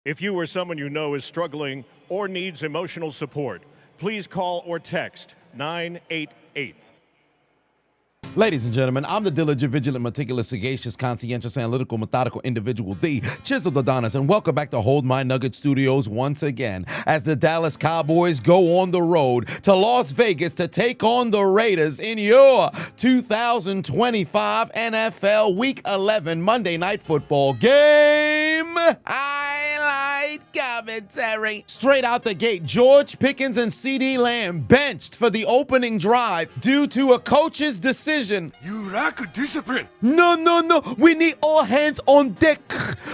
If you or someone you know is struggling or needs emotional support, please call or text 988. Ladies and gentlemen, I'm the diligent, vigilant, meticulous, sagacious, conscientious, analytical, methodical individual, the Chiseled Adonis, and welcome back to Hold My Nugget Studios once again as the Dallas Cowboys go on the road to Las Vegas to take on the Raiders in your 2025 NFL Week 11 Monday Night Football game. Highlight commentary. Straight out the gate, George Pickens and CeeDee Lamb benched for the opening drive due to a coach's decision. You lack discipline. No. We need all hands on deck.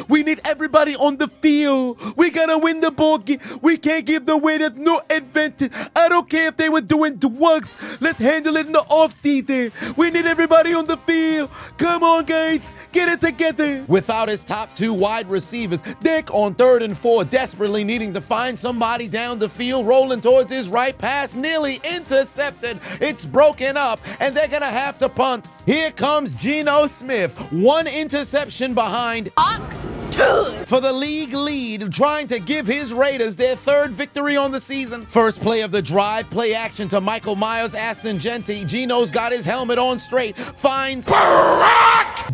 We need everybody on the field. We gotta win the ball game. We can't give the Raiders no advantage. I don't care if they were doing drugs. Let's handle it in the offseason. We need everybody on the field. Come on, guys. Get it together. Without his top two wide receivers, Dick on 3rd and 4, desperately needing to find somebody down the field, rolling towards his right, pass nearly intercepted. It's broken up, and they're gonna have to punt. Here comes Geno Smith, one interception behind for the league lead, trying to give his Raiders their 3rd victory on the season. First play of the drive, play action to Michael Myers, Aston Genty. Geno's got his helmet on straight, finds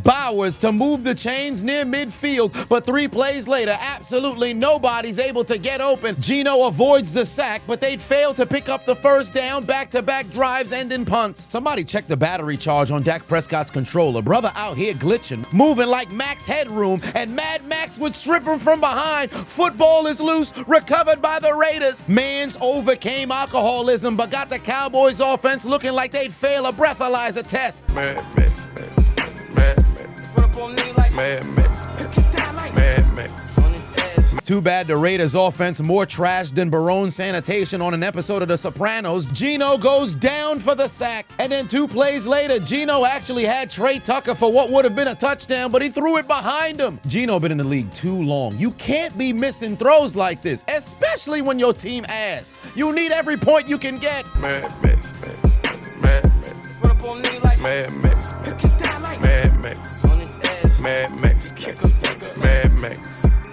Bowers to move the chains near midfield, but 3 plays later, absolutely nobody's able to get open. Geno avoids the sack, but they'd fail to pick up the first down. Back-to-back drives end in punts. Somebody check the battery charge on Dak Prescott's controller. Brother out here glitching, moving like Max Headroom, and Mad Max would strip him from behind. Football is loose, recovered by the Raiders. Mans overcame alcoholism, but got the Cowboys offense looking like they'd fail a breathalyzer test. Mad Max. Too bad the Raiders offense more trash than Barone sanitation on an episode of The Sopranos. Geno goes down for the sack, and then 2 plays later, Geno actually had Trey Tucker for what would have been a touchdown, but he threw it behind him. Geno been in the league too long. You can't be missing throws like this, especially when your team ass. You need every point you can get. Mad Max.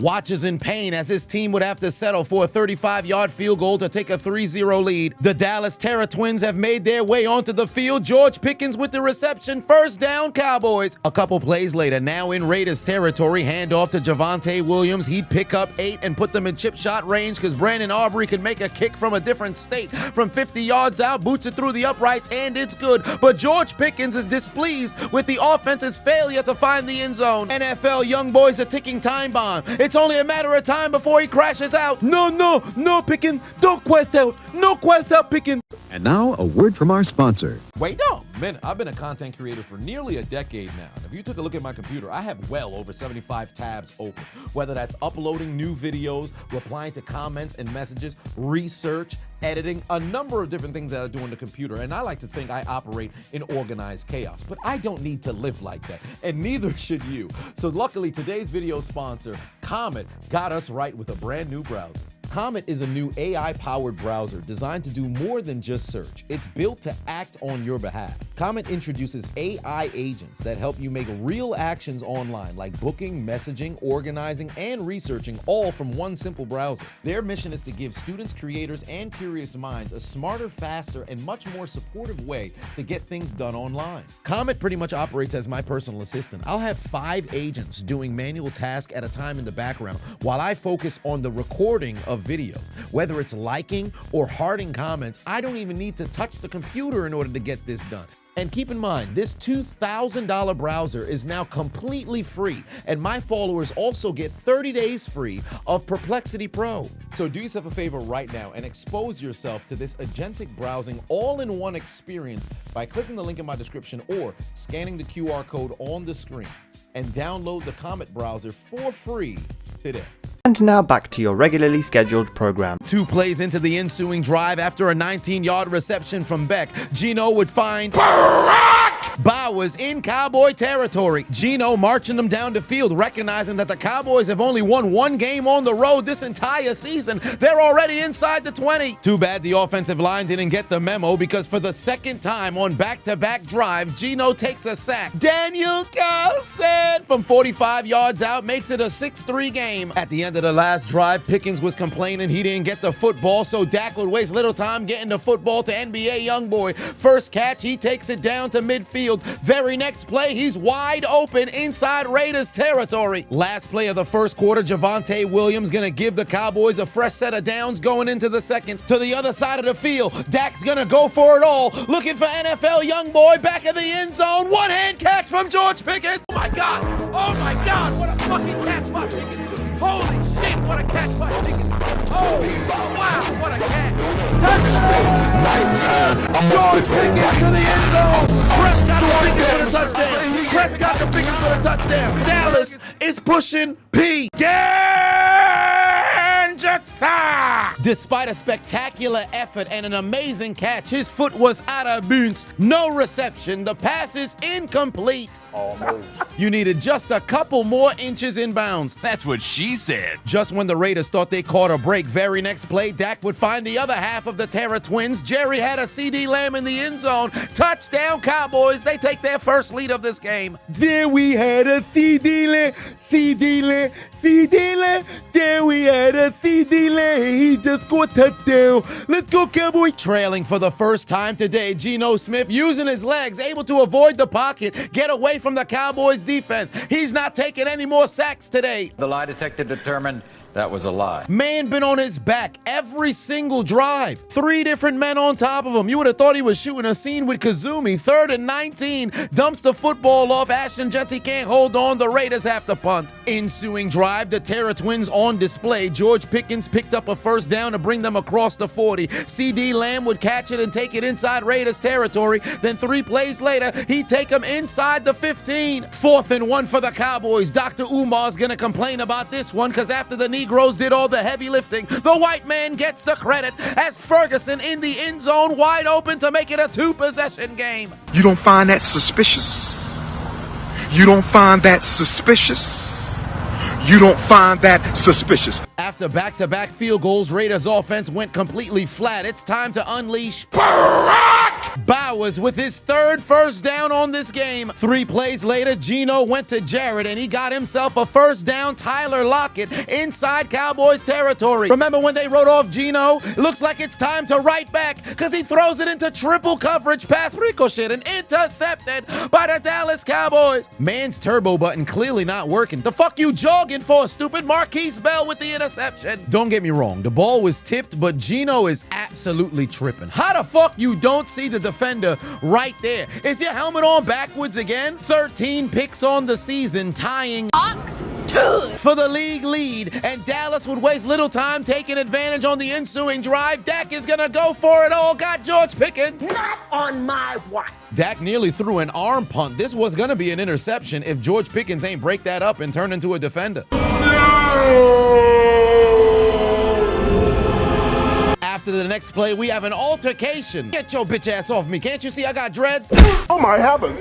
Watches in pain as his team would have to settle for a 35-yard field goal to take a 3-0 lead. The Dallas Terror Twins have made their way onto the field. George Pickens with the reception. First down, Cowboys. A couple plays later, now in Raiders territory, handoff to Javonte Williams. He'd pick up 8 and put them in chip shot range because Brandon Aubrey could make a kick from a different state. From 50 yards out, boots it through the uprights, and it's good. But George Pickens is displeased with the offense's failure to find the end zone. NFL young boy's a ticking time bomb. It's only a matter of time before he crashes out. No, Pickens. Don't quest out. No quest out, Pickens. And now, a word from our sponsor. Wait, no. Man, I've been a content creator for nearly a decade now. And if you took a look at my computer, I have well over 75 tabs open. Whether that's uploading new videos, replying to comments and messages, research, editing, a number of different things that I do on the computer. And I like to think I operate in organized chaos. But I don't need to live like that. And neither should you. So luckily, today's video sponsor, Comet, got us right with a brand new browser. Comet is a new AI-powered browser designed to do more than just search. It's built to act on your behalf. Comet introduces AI agents that help you make real actions online, like booking, messaging, organizing, and researching, all from one simple browser. Their mission is to give students, creators, and curious minds a smarter, faster, and much more supportive way to get things done online. Comet pretty much operates as my personal assistant. I'll have 5 agents doing manual tasks at a time in the background while I focus on the recording of videos. Whether it's liking or hearting comments, I don't even need to touch the computer in order to get this done. And keep in mind, this $2,000 browser is now completely free, and my followers also get 30 days free of Perplexity Pro. So do yourself a favor right now and expose yourself to this agentic browsing all-in-one experience by clicking the link in my description or scanning the QR code on the screen, and download the Comet browser for free today. And now back to your regularly scheduled program. 2 plays into the ensuing drive, after a 19-yard reception from Beck, Geno would find Bowers in Cowboy territory. Geno marching them down the field, recognizing that the Cowboys have only won one game on the road this entire season. They're already inside the 20. Too bad the offensive line didn't get the memo, because for the second time on back-to-back drive, Geno takes a sack. Daniel Carlson from 45 yards out makes it a 6-3 game. At the end of the last drive, Pickens was complaining he didn't get the football, so Dak would waste little time getting the football to NBA Youngboy. First catch, he takes it down to midfield. Very next play, he's wide open inside Raiders territory. Last play of the first quarter, Javonte Williams gonna give the Cowboys a fresh set of downs going into the second. To the other side of the field, Dak's gonna go for it all, looking for NFL Youngboy back of the end zone. One-hand catch from George Pickens. Oh my God! Oh my God! What a fucking catch by Pickens! Holy shit! What a catch by Pickens! Oh wow! What a catch! Touchdown! George Pickens to the end zone. Prescott the Pickens for the touchdown. Dallas is pushing P. Despite a spectacular effort and an amazing catch, his foot was out of bounds. No reception. The pass is incomplete. You needed just a couple more inches in bounds. That's what she said. Just when the Raiders thought they caught a break, very next play, Dak would find the other half of the Terra Twins. Jerry had a CD Lamb in the end zone. Touchdown Cowboys. They take their first lead of this game. There we had a CD Lamb. CD Lamb. CD Lamb. There we had a CD Lamb. He just scored touchdown. Let's go Cowboys. Trailing for the first time today, Geno Smith using his legs, able to avoid the pocket, get away from the Cowboys defense. He's not taking any more sacks today. The lie detector determined that was a lie. Man been on his back every single drive. 3 different men on top of him. You would have thought he was shooting a scene with Kazumi. 3rd and 19. Dumps the football off. Ashton Jetty can't hold on. The Raiders have to punt. Ensuing drive, the Terra Twins on display. George Pickens picked up a first down to bring them across the 40. CD Lamb would catch it and take it inside Raiders territory. Then 3 plays later, he'd take them inside the 15. 4th and 1 for the Cowboys. Dr. Umar's gonna complain about this one, because after the Negroes did all the heavy lifting, the white man gets the credit as Ferguson in the end zone, wide open to make it a 2-possession game. You don't find that suspicious? You don't find that suspicious? You don't find that suspicious? After back-to-back field goals, Raiders offense went completely flat. It's time to unleash Barack Bowers with his 3rd first down on this game. 3 plays later, Geno went to Jarrett and he got himself a first down. Tyler Lockett inside Cowboys territory. Remember when they wrote off Geno? Looks like it's time to right back, because he throws it into triple coverage, pass ricochet and intercepted by the Dallas Cowboys. Man's turbo button clearly not working. The fuck you jogging for, stupid? Marquise Bell with the interception. Don't get me wrong, the ball was tipped, but Geno is absolutely tripping. How the fuck you don't see the defender right there? Is your helmet on backwards again? 13 picks on the season, tying for the league lead, and Dallas would waste little time taking advantage on the ensuing drive. Dak is gonna go for it all. Got George Pickens. Not on my watch. Dak nearly threw an arm punt. This was gonna be an interception if George Pickens ain't break that up and turn into a defender. After the next play, we have an altercation. Get your bitch ass off me. Can't you see I got dreads? Oh my heavens!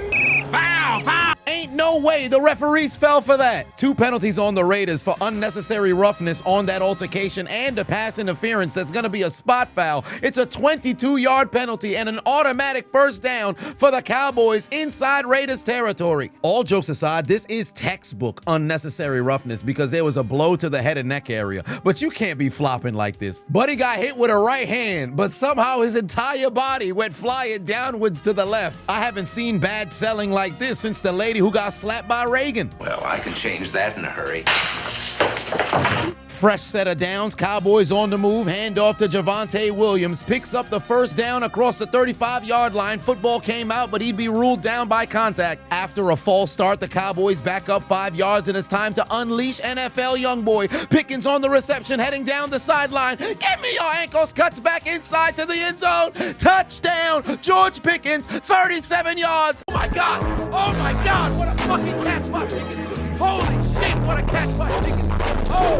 Foul! Foul! Ain't no way the referees fell for that. 2 penalties on the Raiders for unnecessary roughness on that altercation and a pass interference that's gonna be a spot foul. It's a 22-yard penalty and an automatic first down for the Cowboys inside Raiders territory. All jokes aside, this is textbook unnecessary roughness, because there was a blow to the head and neck area. But you can't be flopping like this. Buddy got hit with a right hand, but somehow his entire body went flying downwards to the left. I haven't seen bad selling like this since the lady who got slapped by Reagan. Well, I can change that in a hurry. Fresh set of downs, Cowboys on the move, handoff to Javonte Williams, picks up the first down across the 35-yard line. Football came out, but he'd be ruled down by contact. After a false start, the Cowboys back up 5 yards, and it's time to unleash NFL Youngboy. Pickens on the reception, heading down the sideline. Give me your ankles, cuts back inside to the end zone. Touchdown, George Pickens, 37 yards. Oh my God! Oh my God! What a fucking catch by Pickens! Holy shit! What a catch by Pickens! Oh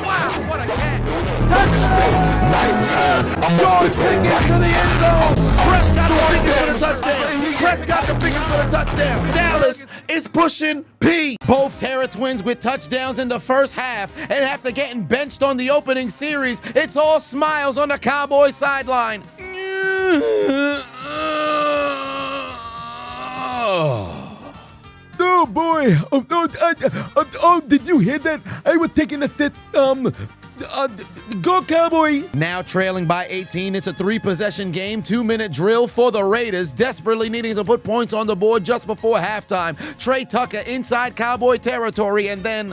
wow! What a catch! Touchdown! George Pickens to the end zone. Prescott the biggest for the touchdown. Prescott the biggest for the touchdown. Dallas is pushing P. Both Terra twins with touchdowns in the first half, and after getting benched on the opening series, it's all smiles on the Cowboys sideline. Oh boy! Did you hear that? I was taking a fit. Go Cowboy! Now trailing by 18, it's a 3-possession game, 2-minute drill for the Raiders, desperately needing to put points on the board just before halftime. Trey Tucker inside Cowboy territory, and then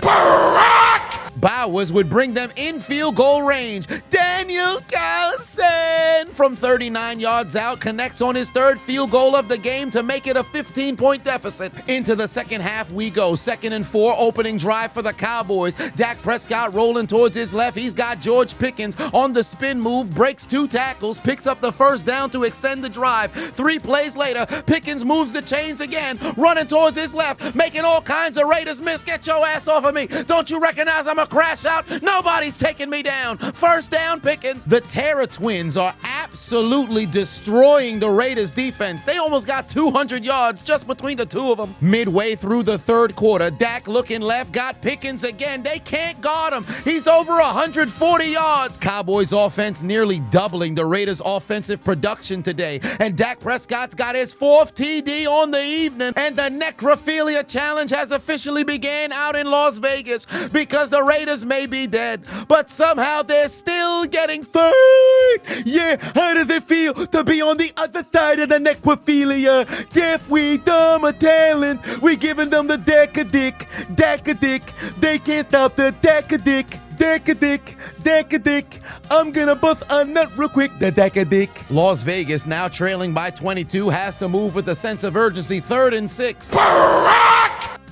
Bowers would bring them in field goal range. Daniel Callison from 39 yards out connects on his third field goal of the game to make it a 15-point deficit. Into the second half we go. 2nd and 4, opening drive for the Cowboys. Dak Prescott rolling towards his left. He's got George Pickens on the spin move, breaks 2 tackles, picks up the first down to extend the drive. 3 plays later, Pickens moves the chains again, running towards his left, making all kinds of Raiders miss. Get your ass off of me. Don't you recognize I'm a crash out? Nobody's taking me down. First down, Pickens. The Terra twins are absolutely destroying the Raiders defense. They almost got 200 yards just between the two of them. Midway through the third quarter, Dak looking left, got Pickens again. They can't guard him. He's over 140 yards. Cowboys offense nearly doubling the Raiders offensive production today. And Dak Prescott's got his 4th TD on the evening. And the Necrophilia Challenge has officially began out in Las Vegas because the Raiders may be dead, but somehow they're still getting third. Yeah, how does it feel to be on the other side of the necrophilia? If we dumb a talent, we giving them the deck-a-dick. They can't stop the deck-a-dick. I'm gonna bust a nut real quick. The deck-a-dick. Las Vegas, now trailing by 22, has to move with a sense of urgency. 3rd and 6.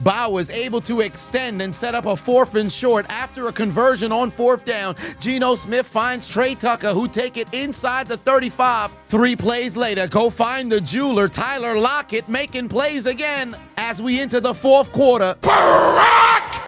Bowers able to extend and set up a 4th and short after a conversion on 4th down. Geno Smith finds Trey Tucker, who take it inside the 35. 3 plays later, go find the jeweler, Tyler Lockett, making plays again. As we enter the 4th quarter,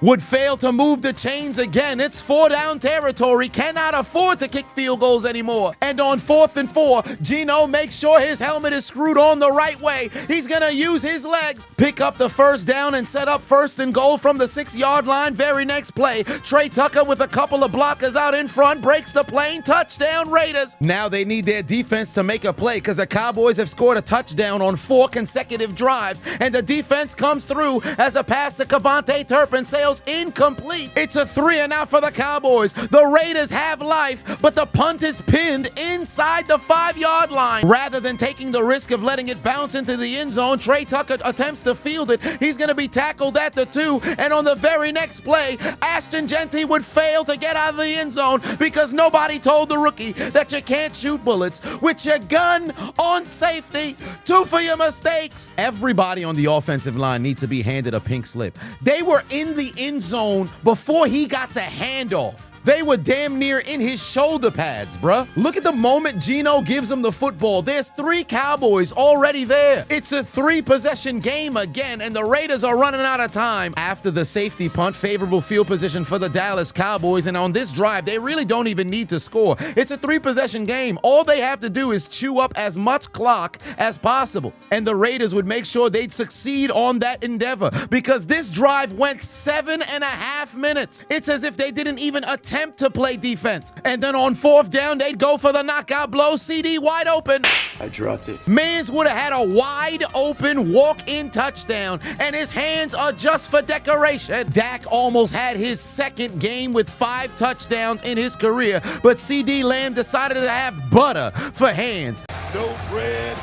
would fail to move the chains again. It's 4-down territory, cannot afford to kick field goals anymore. And on 4th and 4, Geno makes sure his helmet is screwed on the right way. He's gonna use his legs, pick up the first down, and set up 1st and goal from the 6-yard line. Very next play, Trey Tucker with a couple of blockers out in front, breaks the plane, touchdown Raiders. Now they need their defense to make a play because the Cowboys have scored a touchdown on 4 consecutive drives, and the defense comes through as a pass to Cavante Turpin sails incomplete. It's a 3-and-out for the Cowboys. The Raiders have life, but the punt is pinned inside the 5-yard line. Rather than taking the risk of letting it bounce into the end zone, Trey Tucker attempts to field it. He's going to be tackled at the 2, and on the very next play, Ashton Genty would fail to get out of the end zone because nobody told the rookie that you can't shoot bullets with your gun on safety. 2 for your mistakes. Everybody on the offensive line needs to be handed a pink slip. They were in the end zone before he got the handoff. They were damn near in his shoulder pads, bruh. Look at the moment Geno gives him the football. There's 3 Cowboys already there. It's a 3-possession game again, and the Raiders are running out of time. After the safety punt, favorable field position for the Dallas Cowboys, and on this drive, they really don't even need to score. It's a 3-possession game. All they have to do is chew up as much clock as possible, and the Raiders would make sure they'd succeed on that endeavor because this drive went 7.5 minutes. It's as if they didn't even attempt to play defense. And then on 4th down, they'd go for the knockout blow. CD wide open. I dropped it. Mans would have had a wide open walk-in touchdown, and his hands are just for decoration. Dak almost had his 2nd game with 5 touchdowns in his career, but CD Lamb decided to have butter for hands. No bread,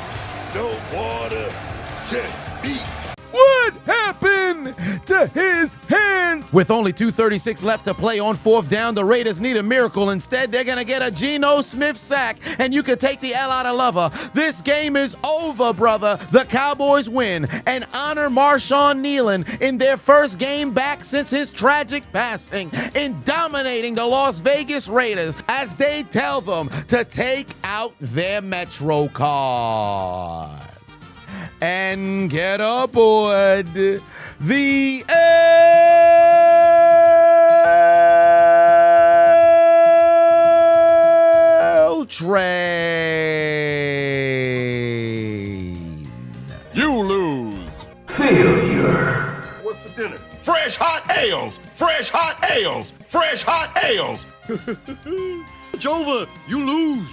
no water, just meat. What happened to his hands? With only 2:36 left to play on 4th down, the Raiders need a miracle. Instead, they're going to get a Geno Smith sack, and you could take the L out of lover. This game is over, brother. The Cowboys win and honor Marshawn Nealon in their first game back since his tragic passing in dominating the Las Vegas Raiders as they tell them to take out their Metro card and get aboard the L train. Failure. What's for dinner? Fresh hot ales! Fresh hot ales! Fresh hot ales! It's over. You lose.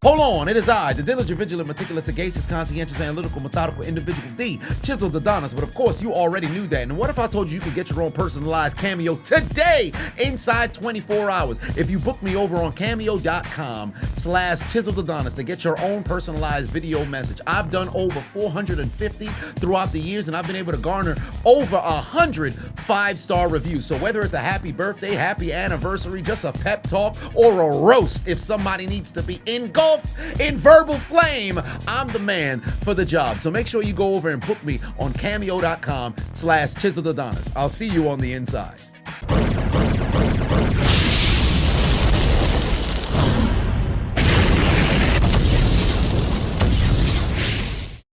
Hold on, it is I, the diligent, vigilant, meticulous, sagacious, conscientious, analytical, methodical individual D, Chiseled Adonis. But of course, you already knew that. And what if I told you you could get your own personalized cameo today inside 24 hours? If you book me over on cameo.com/Chiseled Adonis to get your own personalized video message. I've done over 450 throughout the years, and I've been able to garner over 100 5-star reviews. So whether it's a happy birthday, happy anniversary, just a pep talk, or a roast, if somebody needs to be engulfed in verbal flame, I'm the man for the job. So make sure you go over and book me on cameo.com/Chiseled Adonis. I'll see you on the inside.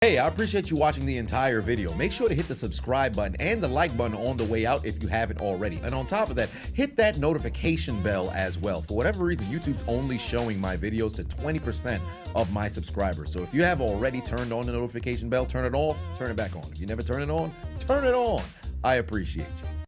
Hey, I appreciate you watching the entire video. Make sure to hit the subscribe button and the like button on the way out if you haven't already. And on top of that, hit that notification bell as well. For whatever reason, YouTube's only showing my videos to 20% of my subscribers. So if you have already turned on the notification bell, turn it off, turn it back on. If you never turn it on, turn it on. I appreciate you.